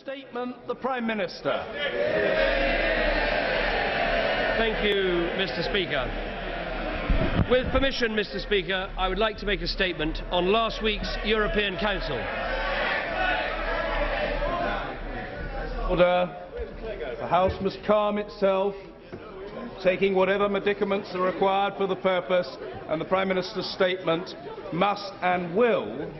statement, the Prime Minister. Thank you, Mr. Speaker. With permission, Mr. Speaker, I would like to make a statement on last week's European Council. Order. The House must calm itself, taking whatever medicaments are required for the purpose, and the Prime Minister's statement must and will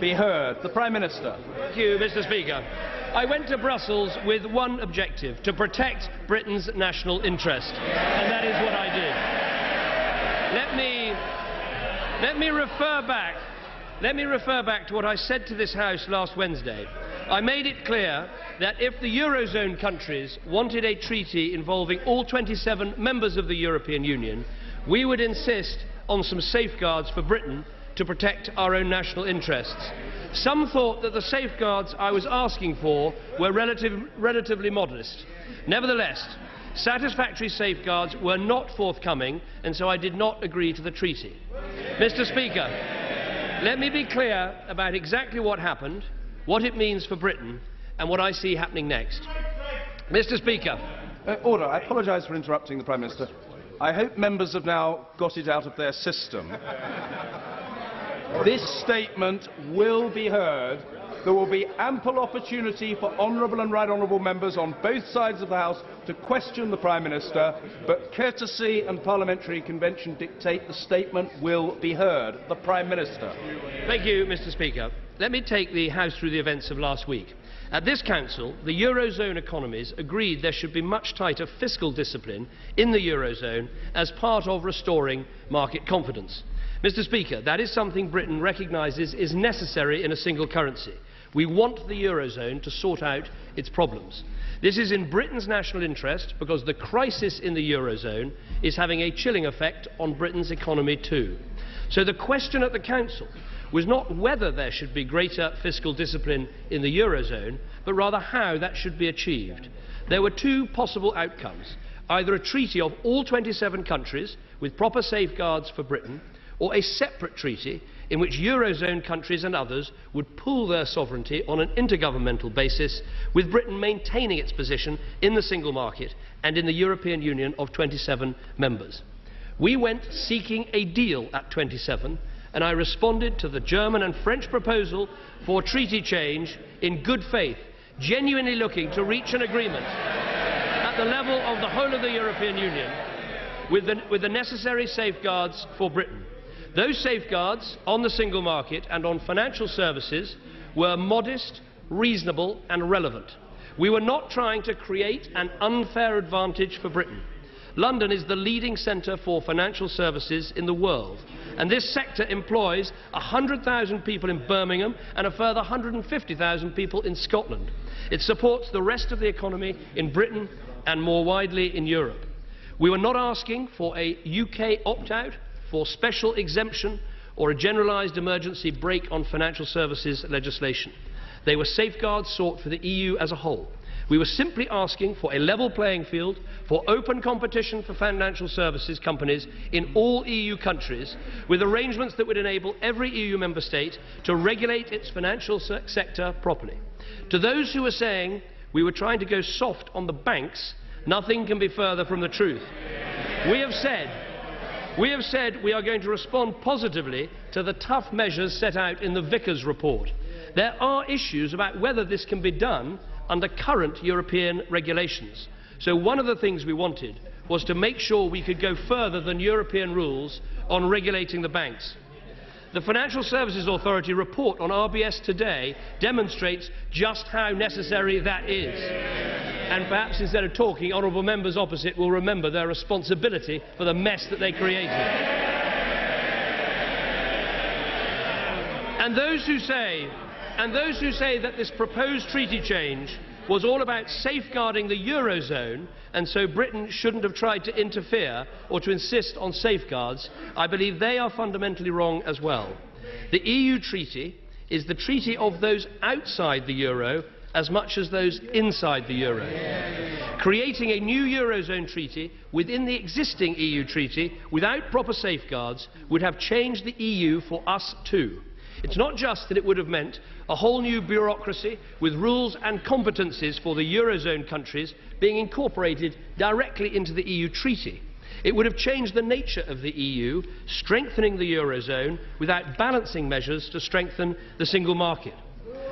be heard. The Prime Minister. Thank you, Mr. Speaker. I went to Brussels with one objective: to protect Britain's national interest, and that is what I did. Let me refer back to what I said to this House last Wednesday. I made it clear that if the eurozone countries wanted a treaty involving all 27 members of the European Union, we would insist on some safeguards for Britain to protect our own national interests. Some thought that the safeguards I was asking for were relatively modest. Nevertheless, satisfactory safeguards were not forthcoming, and so I did not agree to the treaty. Mr. Speaker, let me be clear about exactly what happened, what it means for Britain, and what I see happening next. Mr. Speaker. Order. I apologise for interrupting the Prime Minister. I hope members have now got it out of their system. This statement will be heard. There will be ample opportunity for honourable and right honourable members on both sides of the House to question the Prime Minister, but courtesy and parliamentary convention dictate the statement will be heard. The Prime Minister. Thank you, Mr. Speaker. Let me take the House through the events of last week. At this Council, the eurozone economies agreed there should be much tighter fiscal discipline in the eurozone as part of restoring market confidence. Mr. Speaker, that is something Britain recognises is necessary in a single currency. We want the eurozone to sort out its problems. This is in Britain's national interest because the crisis in the eurozone is having a chilling effect on Britain's economy too. So the question at the Council was not whether there should be greater fiscal discipline in the eurozone, but rather how that should be achieved. There were two possible outcomes: either a treaty of all 27 countries with proper safeguards for Britain, or a separate treaty in which eurozone countries and others would pool their sovereignty on an intergovernmental basis, with Britain maintaining its position in the single market and in the European Union of 27 members. We went seeking a deal at 27, and I responded to the German and French proposal for treaty change in good faith, genuinely looking to reach an agreement at the level of the whole of the European Union with the necessary safeguards for Britain. Those safeguards on the single market and on financial services were modest, reasonable and relevant. We were not trying to create an unfair advantage for Britain. London is the leading centre for financial services in the world, and this sector employs 100,000 people in Birmingham and a further 150,000 people in Scotland. It supports the rest of the economy in Britain and more widely in Europe. We were not asking for a UK opt-out, for special exemption or a generalised emergency break on financial services legislation. They were safeguards sought for the EU as a whole. We were simply asking for a level playing field, for open competition for financial services companies in all EU countries, with arrangements that would enable every EU member state to regulate its financial sector properly. To those who were saying we were trying to go soft on the banks, nothing can be further from the truth. We have said we are going to respond positively to the tough measures set out in the Vickers report. There are issues about whether this can be done under current European regulations. So one of the things we wanted was to make sure we could go further than European rules on regulating the banks. The Financial Services Authority report on RBS today demonstrates just how necessary that is. And perhaps instead of talking, honourable members opposite will remember their responsibility for the mess that they created. And those who say that this proposed treaty change was all about safeguarding the eurozone, and so Britain shouldn't have tried to interfere or to insist on safeguards, I believe they are fundamentally wrong as well. The EU treaty is the treaty of those outside the euro as much as those inside the euro. Creating a new eurozone treaty within the existing EU treaty without proper safeguards would have changed the EU for us too. It's not just that it would have meant a whole new bureaucracy with rules and competencies for the eurozone countries being incorporated directly into the EU treaty. It would have changed the nature of the EU, strengthening the eurozone without balancing measures to strengthen the single market.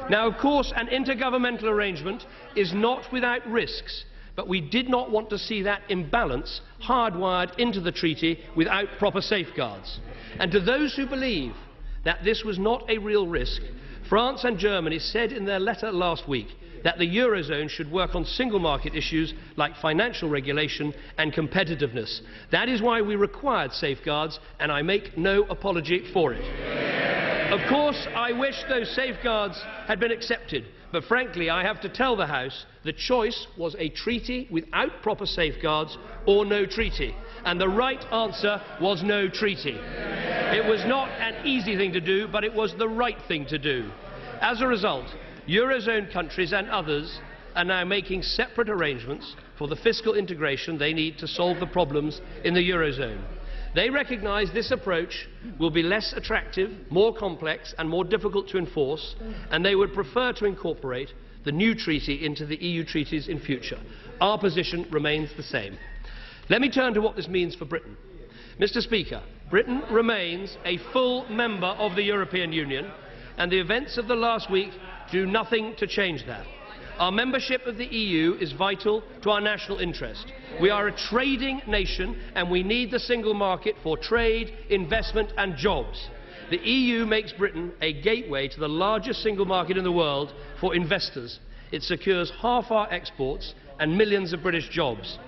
Now, of course, an intergovernmental arrangement is not without risks, but we did not want to see that imbalance hardwired into the treaty without proper safeguards. And to those who believe that this was not a real risk, France and Germany said in their letter last week that the eurozone should work on single market issues like financial regulation and competitiveness. That is why we required safeguards, and I make no apology for it. Of course, I wish those safeguards had been accepted, but frankly, I have to tell the House the choice was a treaty without proper safeguards or no treaty, and the right answer was no treaty. It was not an easy thing to do, but it was the right thing to do. As a result, eurozone countries and others are now making separate arrangements for the fiscal integration they need to solve the problems in the eurozone. They recognise this approach will be less attractive, more complex and more difficult to enforce, and they would prefer to incorporate the new treaty into the EU treaties in future. Our position remains the same. Let me turn to what this means for Britain. Mr. Speaker, Britain remains a full member of the European Union, and the events of the last week do nothing to change that. Our membership of the EU is vital to our national interest. We are a trading nation and we need the single market for trade, investment and jobs. The EU makes Britain a gateway to the largest single market in the world for investors. It secures half our exports and millions of British jobs.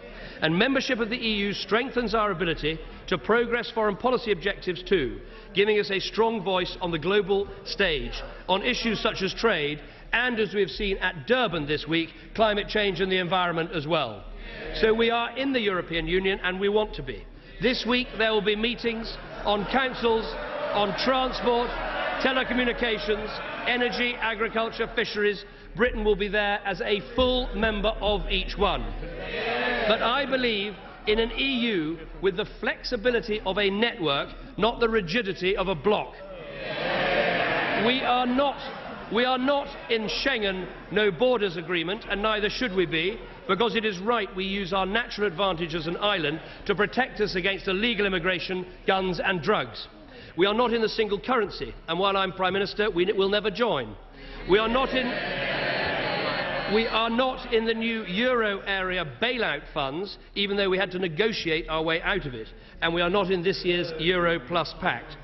And membership of the EU strengthens our ability to progress foreign policy objectives too, giving us a strong voice on the global stage on issues such as trade and, as we have seen at Durban this week, climate change and the environment as well. So we are in the European Union and we want to be. This week there will be meetings on councils, on transport, telecommunications, energy, agriculture, fisheries. Britain will be there as a full member of each one. But I believe in an EU with the flexibility of a network, not the rigidity of a bloc. We are not in Schengen no borders agreement, and neither should we be, because it is right we use our natural advantage as an island to protect us against illegal immigration, guns and drugs. We are not in the single currency, and while I'm Prime Minister, we will never join. We are not in the new euro area bailout funds, even though we had to negotiate our way out of it, and we are not in this year's Euro Plus Pact.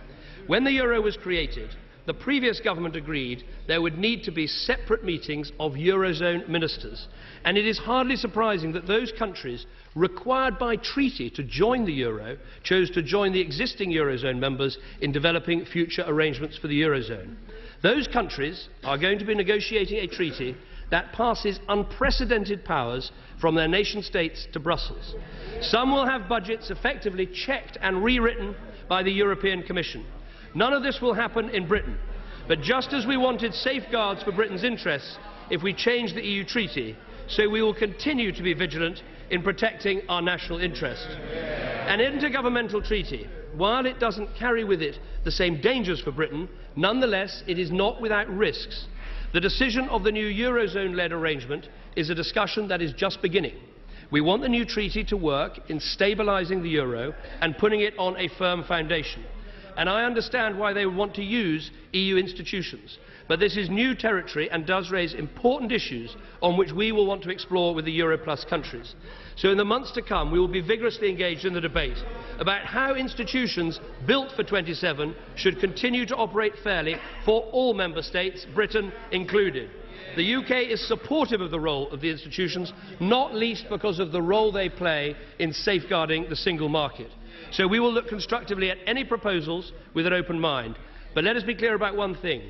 When the euro was created, the previous government agreed there would need to be separate meetings of eurozone ministers, and it is hardly surprising that those countries required by treaty to join the euro chose to join the existing eurozone members in developing future arrangements for the eurozone. Those countries are going to be negotiating a treaty that passes unprecedented powers from their nation-states to Brussels. Some will have budgets effectively checked and rewritten by the European Commission. None of this will happen in Britain, but just as we wanted safeguards for Britain's interests if we change the EU treaty, so we will continue to be vigilant in protecting our national interest. An intergovernmental treaty, while it doesn't carry with it the same dangers for Britain, nonetheless it is not without risks. The decision of the new eurozone-led arrangement is a discussion that is just beginning. We want the new treaty to work in stabilising the euro and putting it on a firm foundation. And I understand why they want to use EU institutions. But this is new territory and does raise important issues on which we will want to explore with the Euro Plus countries. So in the months to come, we will be vigorously engaged in the debate about how institutions built for 27 should continue to operate fairly for all member states, Britain included. The UK is supportive of the role of the institutions, not least because of the role they play in safeguarding the single market. So we will look constructively at any proposals with an open mind. But let us be clear about one thing.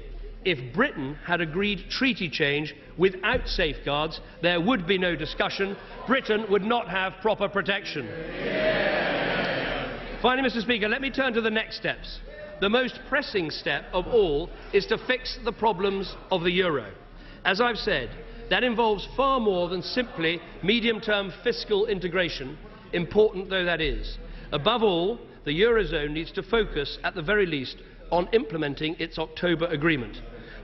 If Britain had agreed treaty change without safeguards, there would be no discussion. Britain would not have proper protection. Finally, Mr. Speaker, let me turn to the next steps. The most pressing step of all is to fix the problems of the euro. As I've said, that involves far more than simply medium-term fiscal integration, important though that is. Above all, the eurozone needs to focus, at the very least, on implementing its October agreement.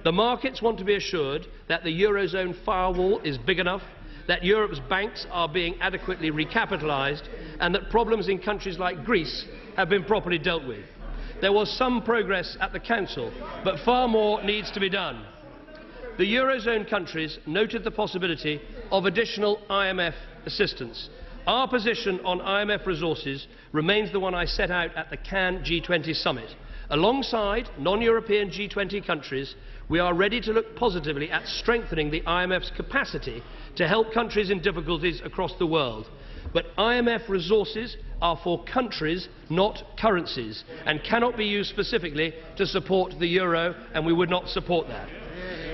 The markets want to be assured that the eurozone firewall is big enough, that Europe's banks are being adequately recapitalised, and that problems in countries like Greece have been properly dealt with. There was some progress at the Council, but far more needs to be done. The eurozone countries noted the possibility of additional IMF assistance. Our position on IMF resources remains the one I set out at the Cannes G20 summit. Alongside non-European G20 countries, we are ready to look positively at strengthening the IMF's capacity to help countries in difficulties across the world. But IMF resources are for countries, not currencies, and cannot be used specifically to support the euro, and we would not support that.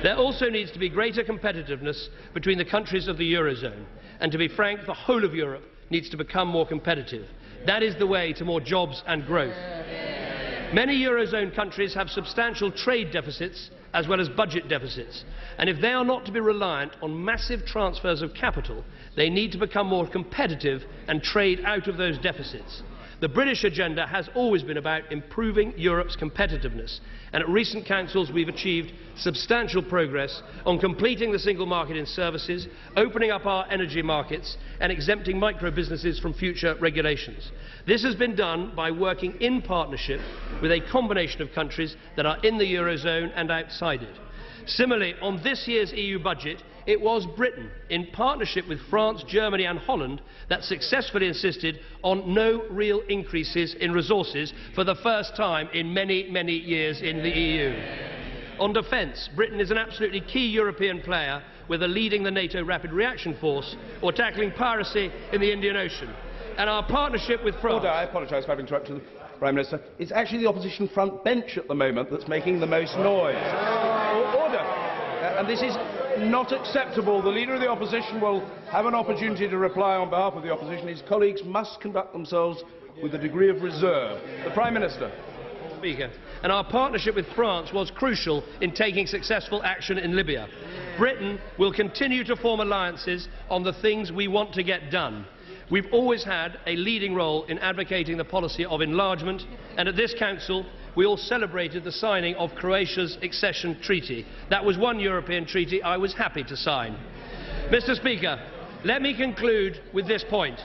There also needs to be greater competitiveness between the countries of the eurozone, and to be frank, the whole of Europe needs to become more competitive. That is the way to more jobs and growth. Many eurozone countries have substantial trade deficits as well as budget deficits, and if they are not to be reliant on massive transfers of capital, they need to become more competitive and trade out of those deficits. The British agenda has always been about improving Europe's competitiveness, and at recent councils we've achieved substantial progress on completing the single market in services, opening up our energy markets and exempting micro-businesses from future regulations. This has been done by working in partnership with a combination of countries that are in the eurozone and outside it. Similarly, on this year's EU budget, it was Britain, in partnership with France, Germany and Holland, that successfully insisted on no real increases in resources for the first time in many, many years in the EU. On defence, Britain is an absolutely key European player, whether leading the NATO Rapid Reaction Force or tackling piracy in the Indian Ocean. And our partnership with France... Order, I apologise for having interrupted the Prime Minister. It's actually the opposition front bench at the moment that's making the most noise. Order! And this is not acceptable. The Leader of the Opposition will have an opportunity to reply on behalf of the Opposition. His colleagues must conduct themselves with a degree of reserve. The Prime Minister. Speaker, and our partnership with France was crucial in taking successful action in Libya. Britain will continue to form alliances on the things we want to get done. We've always had a leading role in advocating the policy of enlargement, and at this Council we all celebrated the signing of Croatia's accession treaty. That was one European treaty I was happy to sign. Mr. Speaker, let me conclude with this point.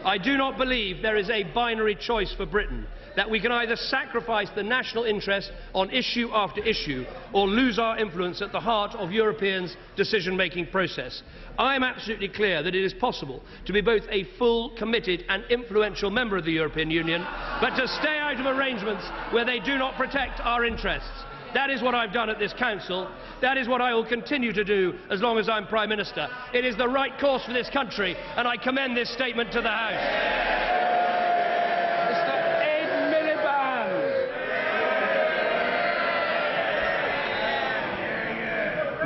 I do not believe there is a binary choice for Britain, that we can either sacrifice the national interest on issue after issue or lose our influence at the heart of Europeans' decision-making process. I am absolutely clear that it is possible to be both a full, committed and influential member of the European Union, but to stay out of arrangements where they do not protect our interests. That is what I've done at this Council. That is what I will continue to do as long as I'm Prime Minister. It is the right course for this country, and I commend this statement to the House.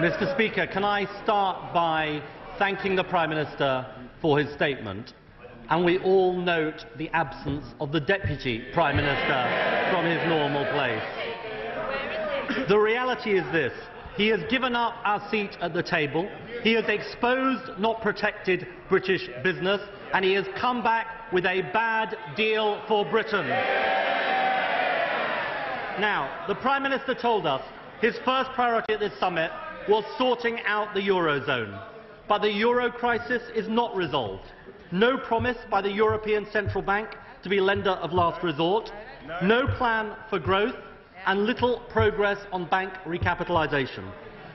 Mr. Speaker, can I start by thanking the Prime Minister for his statement? And we all note the absence of the Deputy Prime Minister from his normal place. The reality is this: he has given up our seat at the table, he has exposed, not protected, British business, and he has come back with a bad deal for Britain. Now, the Prime Minister told us his first priority at this summit was sorting out the eurozone. But the euro crisis is not resolved. No promise by the European Central Bank to be lender of last resort, no plan for growth, and little progress on bank recapitalisation.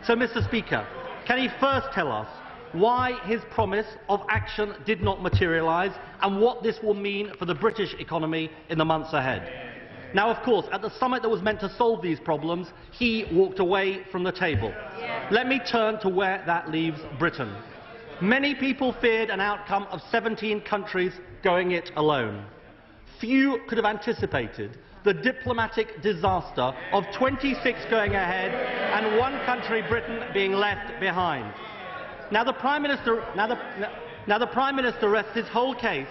So, Mr. Speaker, can he first tell us why his promise of action did not materialise and what this will mean for the British economy in the months ahead? Now, of course, at the summit that was meant to solve these problems, he walked away from the table. Let me turn to where that leaves Britain. Many people feared an outcome of 17 countries going it alone. Few could have anticipated the diplomatic disaster of 26 going ahead and one country, Britain, being left behind. Now the Prime Minister rests his whole case.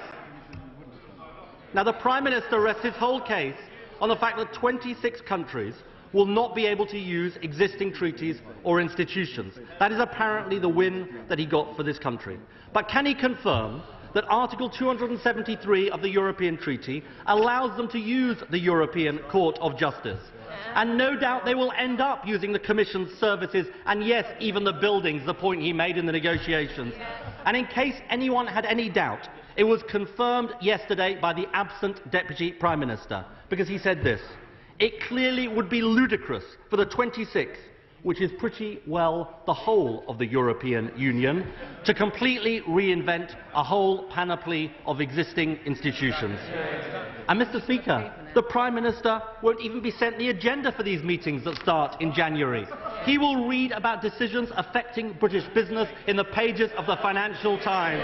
Now the Prime Minister rests his whole case on the fact that 26 countries will not be able to use existing treaties or institutions. That is apparently the win that he got for this country. But can he confirm that Article 273 of the European Treaty allows them to use the European Court of Justice. And no doubt they will end up using the Commission's services and, yes, even the buildings, the point he made in the negotiations. And in case anyone had any doubt, it was confirmed yesterday by the absent Deputy Prime Minister, because he said this: "It clearly would be ludicrous for the 26, which is pretty well the whole of the European Union, to completely reinvent a whole panoply of existing institutions." And, Mr. Speaker, the Prime Minister won't even be sent the agenda for these meetings that start in January. He will read about decisions affecting British business in the pages of the Financial Times.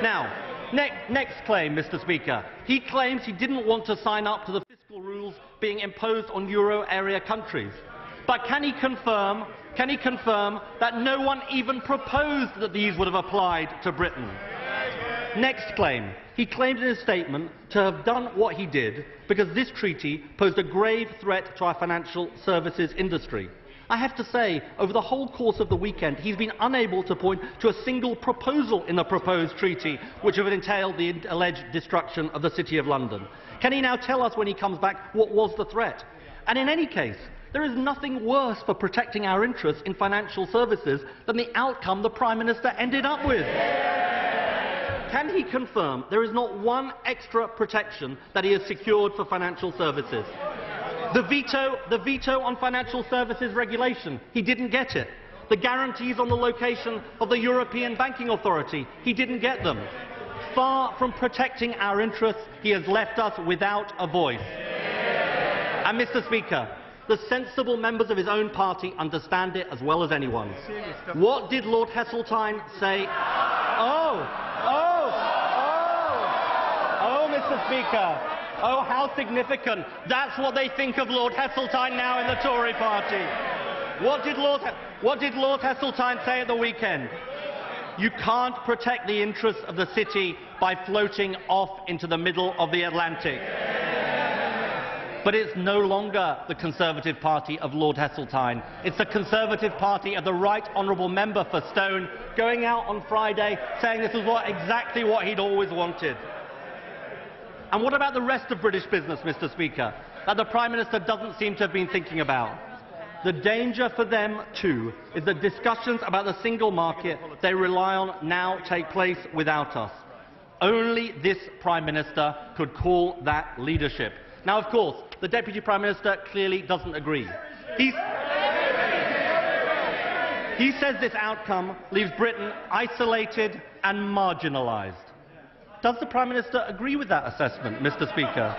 Now, next claim, Mr. Speaker. He claims he didn't want to sign up to the fiscal rules being imposed on euro area countries. But can he confirm that no one even proposed that these would have applied to Britain? Next claim. He claimed in his statement to have done what he did because this treaty posed a grave threat to our financial services industry. I have to say, over the whole course of the weekend, he's been unable to point to a single proposal in the proposed treaty which would entail the alleged destruction of the City of London. Can he now tell us when he comes back what was the threat? And in any case, there is nothing worse for protecting our interests in financial services than the outcome the Prime Minister ended up with. Can he confirm there is not one extra protection that he has secured for financial services? The veto on financial services regulation, he didn't get it. The guarantees on the location of the European Banking Authority, he didn't get them. Far from protecting our interests, he has left us without a voice. And, Mr. Speaker, the sensible members of his own party understand it as well as anyone. What did Lord Heseltine say? Mr. Speaker. Oh, how significant. That's what they think of Lord Heseltine now in the Tory party. What did Lord Heseltine say at the weekend? You can't protect the interests of the city by floating off into the middle of the Atlantic. But it's no longer the Conservative Party of Lord Heseltine. It's the Conservative Party of the Right Honourable Member for Stone going out on Friday saying this is exactly what he'd always wanted. And what about the rest of British business, Mr. Speaker, that the Prime Minister doesn't seem to have been thinking about? The danger for them, too, is that discussions about the single market they rely on now take place without us. Only this Prime Minister could call that leadership. Now, of course, the Deputy Prime Minister clearly doesn't agree. He says this outcome leaves Britain isolated and marginalised. Does the Prime Minister agree with that assessment, Mr. Speaker?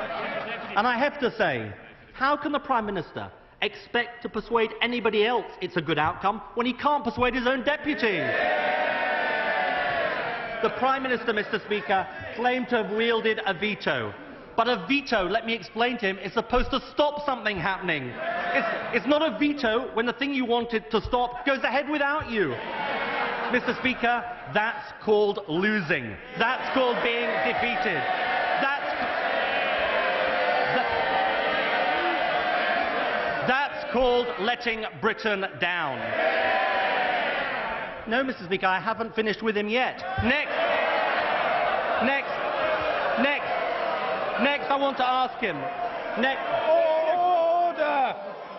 And I have to say, how can the Prime Minister expect to persuade anybody else it's a good outcome when he can't persuade his own deputy? The Prime Minister, Mr. Speaker, claimed to have wielded a veto. But a veto, let me explain to him, is supposed to stop something happening. It's not a veto when the thing you wanted to stop goes ahead without you. Mr. Speaker, that's called losing. That's called being defeated. That's called letting Britain down. No, Mr. Speaker, I haven't finished with him yet. Next, I want to ask him.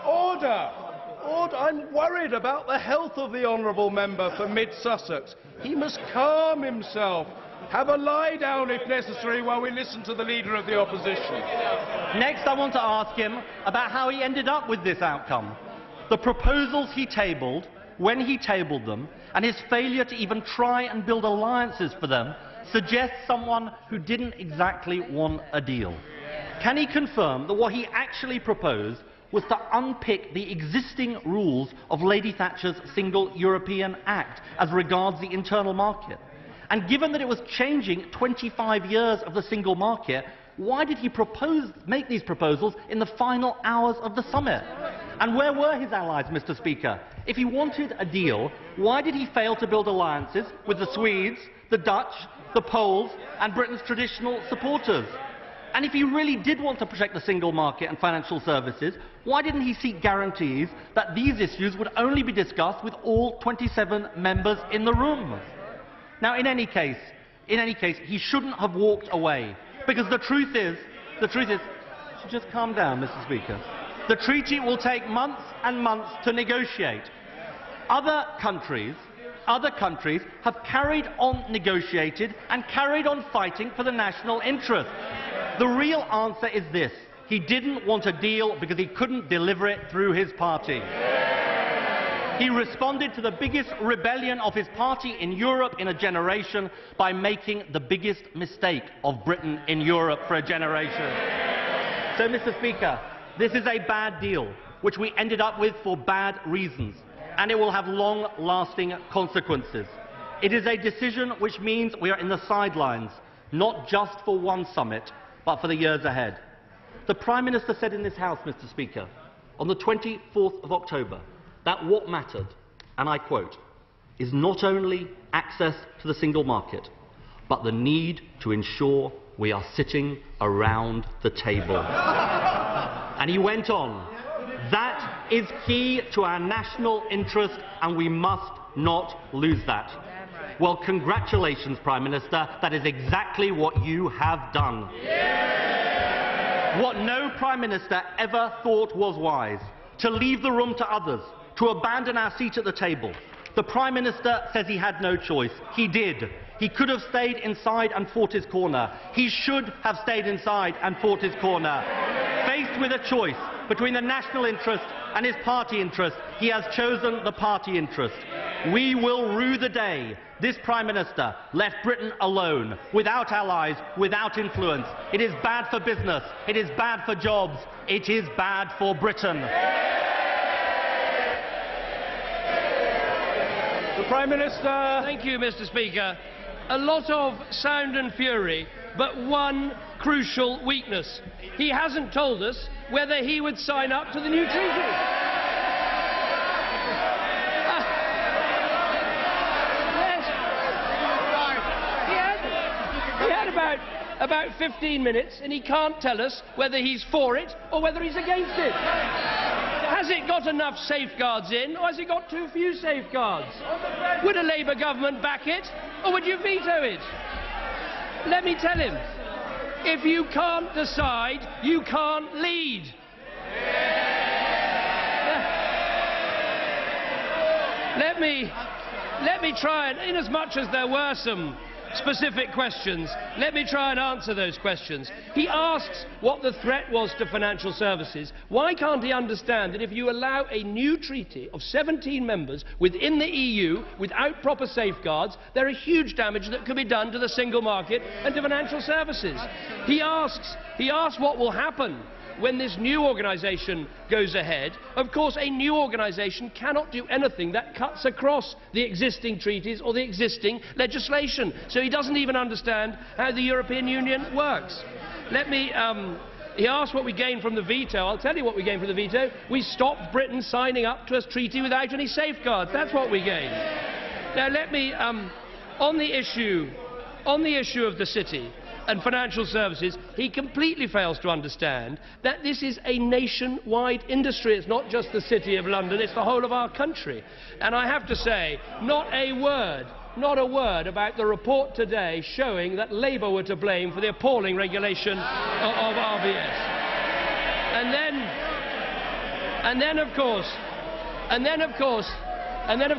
Order! I'm worried about the health of the honourable member for Mid Sussex. He must calm himself. Have a lie down if necessary while we listen to the Leader of the Opposition. Next, I want to ask him about how he ended up with this outcome. The proposals he tabled, when he tabled them, and his failure to even try and build alliances for them suggests someone who didn't exactly want a deal. Can he confirm that what he actually proposed was to unpick the existing rules of Lady Thatcher's Single European Act as regards the internal market? And given that it was changing 25 years of the single market, why did he make these proposals in the final hours of the summit? And where were his allies, Mr. Speaker? If he wanted a deal, why did he fail to build alliances with the Swedes, the Dutch, the Poles, and Britain's traditional supporters? And if he really did want to protect the single market and financial services, why didn't he seek guarantees that these issues would only be discussed with all 27 members in the room? Now, in any case, he shouldn't have walked away, because the truth is, just calm down, Mr. Speaker. The treaty will take months and months to negotiate. Other countries have carried on negotiated and carried on fighting for the national interest. The real answer is this: he didn't want a deal because he couldn't deliver it through his party. He responded to the biggest rebellion of his party in Europe in a generation by making the biggest mistake of Britain in Europe for a generation. So, Mr. Speaker, this is a bad deal, which we ended up with for bad reasons, and it will have long-lasting consequences. It is a decision which means we are in the sidelines, not just for one summit, but for the years ahead. The Prime Minister said in this House, Mr. Speaker, on the 24th of October, that what mattered, and I quote, is not only access to the single market, but the need to ensure we are sitting around the table. And he went on, that is key to our national interest, and we must not lose that. Well, congratulations, Prime Minister, that is exactly what you have done. What no Prime Minister ever thought was wise: to leave the room to others, to abandon our seat at the table. The Prime Minister says he had no choice. He did. He could have stayed inside and fought his corner. He should have stayed inside and fought his corner. Faced with a choice between the national interest and his party interest, he has chosen the party interest. We will rue the day this Prime Minister left Britain alone, without allies, without influence. It is bad for business. It is bad for jobs. It is bad for Britain. The Prime Minister. Thank you, Mr. Speaker. A lot of sound and fury, but one crucial weakness. He hasn't told us whether he would sign up to the new treaty. He had about 15 minutes, and he can't tell us whether he's for it or whether he's against it. Has it got enough safeguards in, or has it got too few safeguards? Would a Labour government back it, or would you veto it? Let me tell him, if you can't decide, you can't lead. Let me try, and inasmuch as there were some specific questions, let me try and answer those questions. He asks what the threat was to financial services. Why can't he understand that if you allow a new treaty of 17 members within the EU without proper safeguards, there are huge damage that could be done to the single market and to financial services? He asks what will happen when this new organisation goes ahead. Of course, a new organisation cannot do anything that cuts across the existing treaties or the existing legislation. So he doesn't even understand how the European Union works. He asked what we gained from the veto. I'll tell you what we gained from the veto. We stopped Britain signing up to a treaty without any safeguards. That's what we gained. Now, on the issue of the city and financial services, he completely fails to understand that this is a nationwide industry. It's not just the City of London, it's the whole of our country. And I have to say, not a word about the report today showing that Labour were to blame for the appalling regulation of RBS. And then of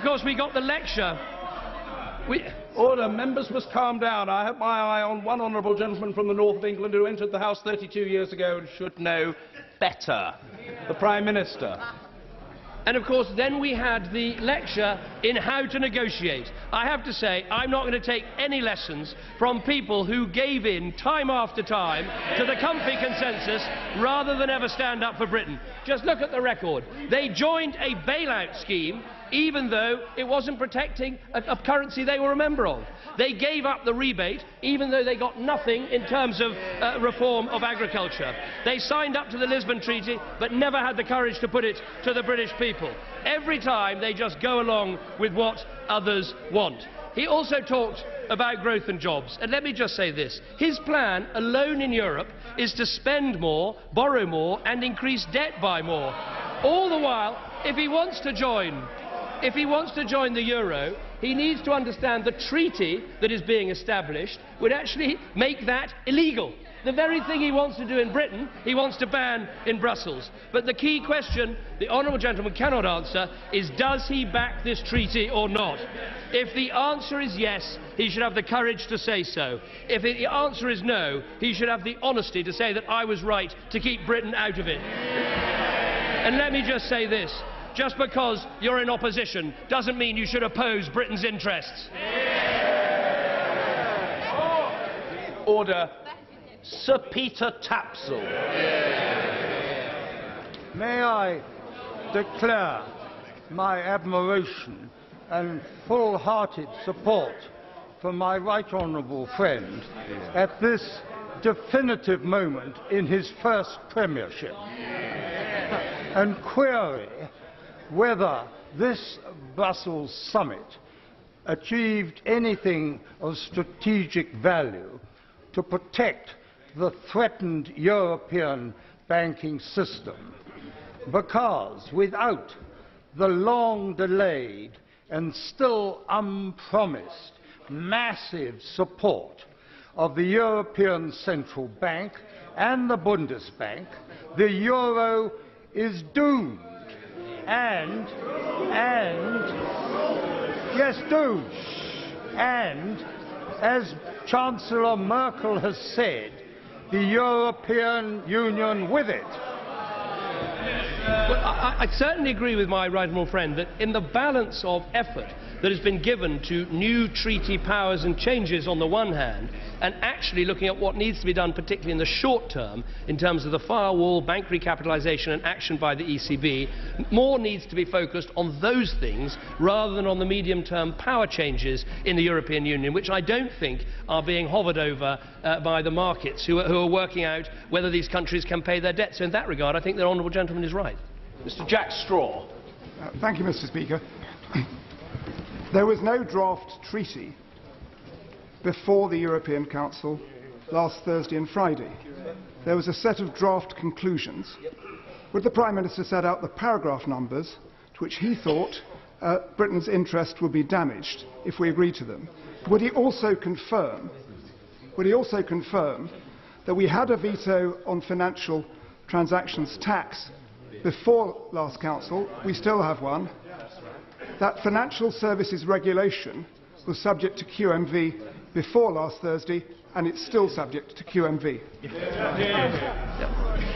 course we got the lecture. Order. Members must calm down. I have my eye on one honourable gentleman from the north of England who entered the House 32 years ago and should know better. The Prime Minister. And of course, then we had the lecture in how to negotiate. I have to say, I'm not going to take any lessons from people who gave in time after time to the comfy consensus rather than ever stand up for Britain. Just look at the record. They joined a bailout scheme even though it wasn't protecting a currency they were a member of. They gave up the rebate even though they got nothing in terms of reform of agriculture. They signed up to the Lisbon Treaty but never had the courage to put it to the British people. Every time they just go along with what others want. He also talked about growth and jobs. And let me just say this. His plan alone in Europe is to spend more, borrow more and increase debt by more. All the while, if he wants to join the euro, he needs to understand the treaty that is being established would actually make that illegal. The very thing he wants to do in Britain, he wants to ban in Brussels. But the key question the honourable gentleman cannot answer is, does he back this treaty or not? If the answer is yes, he should have the courage to say so. If the answer is no, he should have the honesty to say that I was right to keep Britain out of it. And let me just say this. Just because you're in opposition doesn't mean you should oppose Britain's interests. Order. Sir Peter Tapsell. May I declare my admiration and full-hearted support for my right honourable friend at this definitive moment in his first premiership, and query whether this Brussels summit achieved anything of strategic value to protect the threatened European banking system, because without the long-delayed and still unpromised massive support of the European Central Bank and the Bundesbank, the euro is doomed. And as Chancellor Merkel has said, the European Union with it. Well, I certainly agree with my right honourable friend that in the balance of effort that has been given to new treaty powers and changes on the one hand, and actually looking at what needs to be done, particularly in the short term, in terms of the firewall, bank recapitalisation and action by the ECB, more needs to be focused on those things rather than on the medium-term power changes in the European Union, which I don't think are being hovered over by the markets, who are working out whether these countries can pay their debts. So in that regard, I think the honourable gentleman is right. Mr. Jack Straw. Thank you, Mr. Speaker. There was no draft treaty before the European Council last Thursday and Friday. There was a set of draft conclusions. Would the Prime Minister set out the paragraph numbers to which he thought Britain's interest would be damaged if we agreed to them? Would he also confirm that we had a veto on financial transactions tax before last Council, we still have one, that financial services regulation was subject to QMV before last Thursday, and it's still subject to QMV.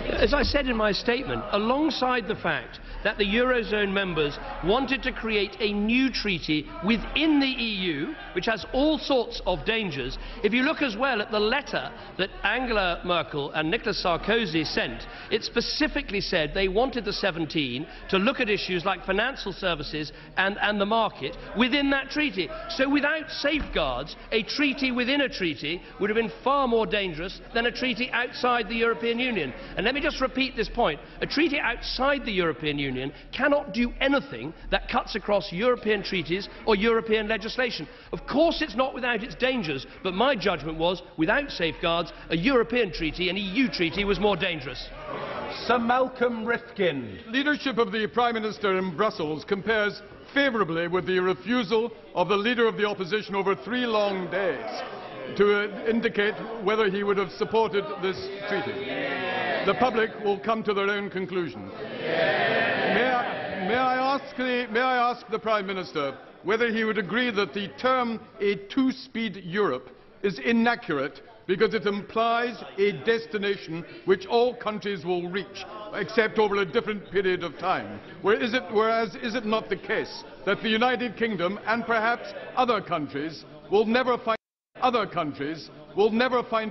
As I said in my statement, alongside the fact that the Eurozone members wanted to create a new treaty within the EU, which has all sorts of dangers, if you look as well at the letter that Angela Merkel and Nicolas Sarkozy sent, it specifically said they wanted the 17 to look at issues like financial services and the market within that treaty. So without safeguards, a treaty within a treaty would have been far more dangerous than a treaty outside the European Union. And let me just repeat this point. A treaty outside the European Union cannot do anything that cuts across European treaties or European legislation. Of course it's not without its dangers, but my judgment was, without safeguards, a European treaty, an EU treaty, was more dangerous. Sir Malcolm Rifkin. Leadership of the Prime Minister in Brussels compares favourably with the refusal of the Leader of the Opposition over 3 long days to indicate whether he would have supported this treaty. The public will come to their own conclusion. May I ask the Prime Minister whether he would agree that the term a two-speed Europe is inaccurate because it implies a destination which all countries will reach, except over a different period of time. Whereas is it not the case that the United Kingdom and perhaps other countries will never find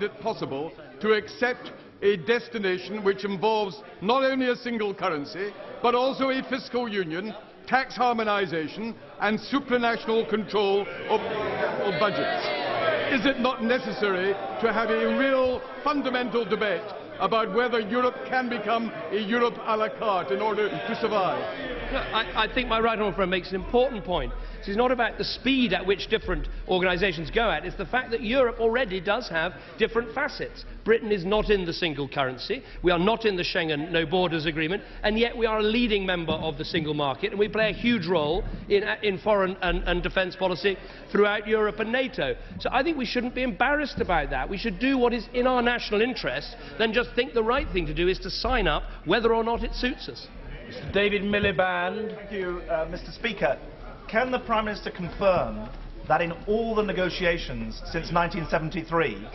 it possible to accept a destination which involves not only a single currency, but also a fiscal union, tax harmonisation and supranational control of budgets? Is it not necessary to have a real fundamental debate about whether Europe can become a Europe à la carte in order to survive? I think my right honourable friend makes an important point. This is not about the speed at which different organisations go at. It's the fact that Europe already does have different facets. Britain is not in the single currency. We are not in the Schengen No Borders Agreement, and yet we are a leading member of the single market, and we play a huge role in foreign and defence policy throughout Europe and NATO. So I think we shouldn't be embarrassed about that. We should do what is in our national interest, then just think the right thing to do is to sign up, whether or not it suits us. Mr. David Miliband. Thank you, Mr. Speaker. Can the Prime Minister confirm that in all the negotiations since 1973,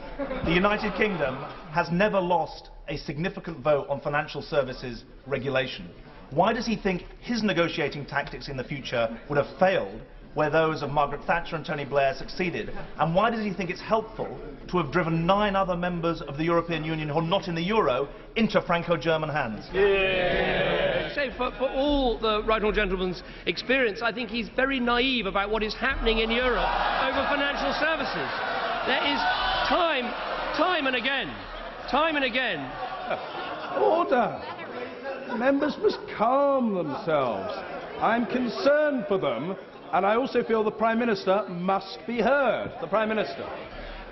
the United Kingdom has never lost a significant vote on financial services regulation? Why does he think his negotiating tactics in the future would have failed where those of Margaret Thatcher and Tony Blair succeeded? And why does he think it's helpful to have driven 9 other members of the European Union who are not in the euro into Franco-German hands? Say, for all the right honourable gentleman's experience, I think he's very naive about what is happening in Europe over financial services. There is time and again. Order. Members must calm themselves. I'm concerned for them, and I also feel the Prime Minister must be heard. The Prime Minister.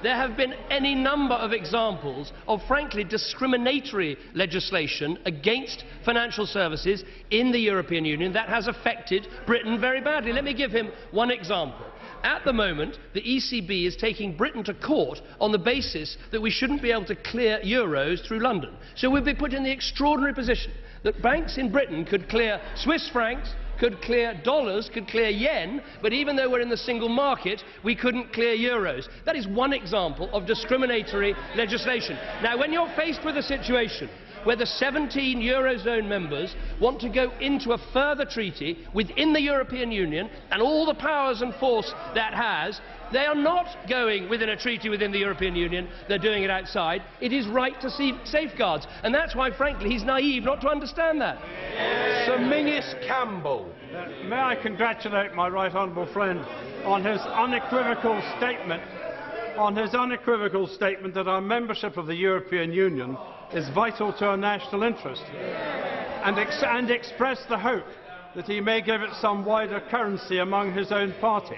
There have been any number of examples of, frankly, discriminatory legislation against financial services in the European Union that has affected Britain very badly. Let me give him one example. At the moment, the ECB is taking Britain to court on the basis that we shouldn't be able to clear euros through London. So we'll be put in the extraordinary position that banks in Britain could clear Swiss francs, could clear dollars, could clear yen, but even though we're in the single market, we couldn't clear euros. That is one example of discriminatory legislation. Now, when you're faced with a situation where the 17 eurozone members want to go into a further treaty within the European Union and all the powers and force that has, they are not going within a treaty within the European Union, they're doing it outside. It is right to see safeguards, and that's why, frankly, he's naive not to understand that. Sir Mingus Campbell. May I congratulate my right honourable friend on his unequivocal statement that our membership of the European Union is vital to our national interest, and express the hope that he may give it some wider currency among his own party.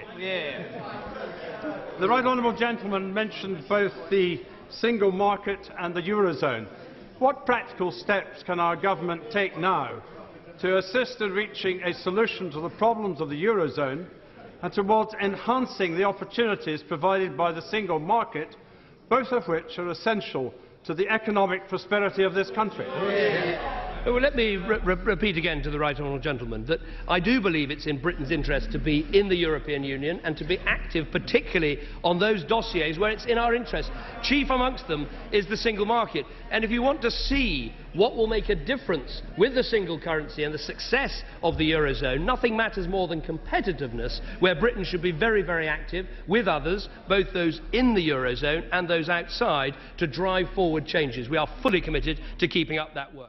The right honourable gentleman mentioned both the single market and the eurozone. What practical steps can our government take now to assist in reaching a solution to the problems of the eurozone and towards enhancing the opportunities provided by the single market, both of which are essential to the economic prosperity of this country? Well, let me repeat again to the right honourable gentleman that I do believe it's in Britain's interest to be in the European Union and to be active, particularly on those dossiers where it's in our interest. Chief amongst them is the single market. And if you want to see what will make a difference with the single currency and the success of the eurozone, nothing matters more than competitiveness, where Britain should be very, very active with others, both those in the eurozone and those outside, to drive forward changes. We are fully committed to keeping up that work.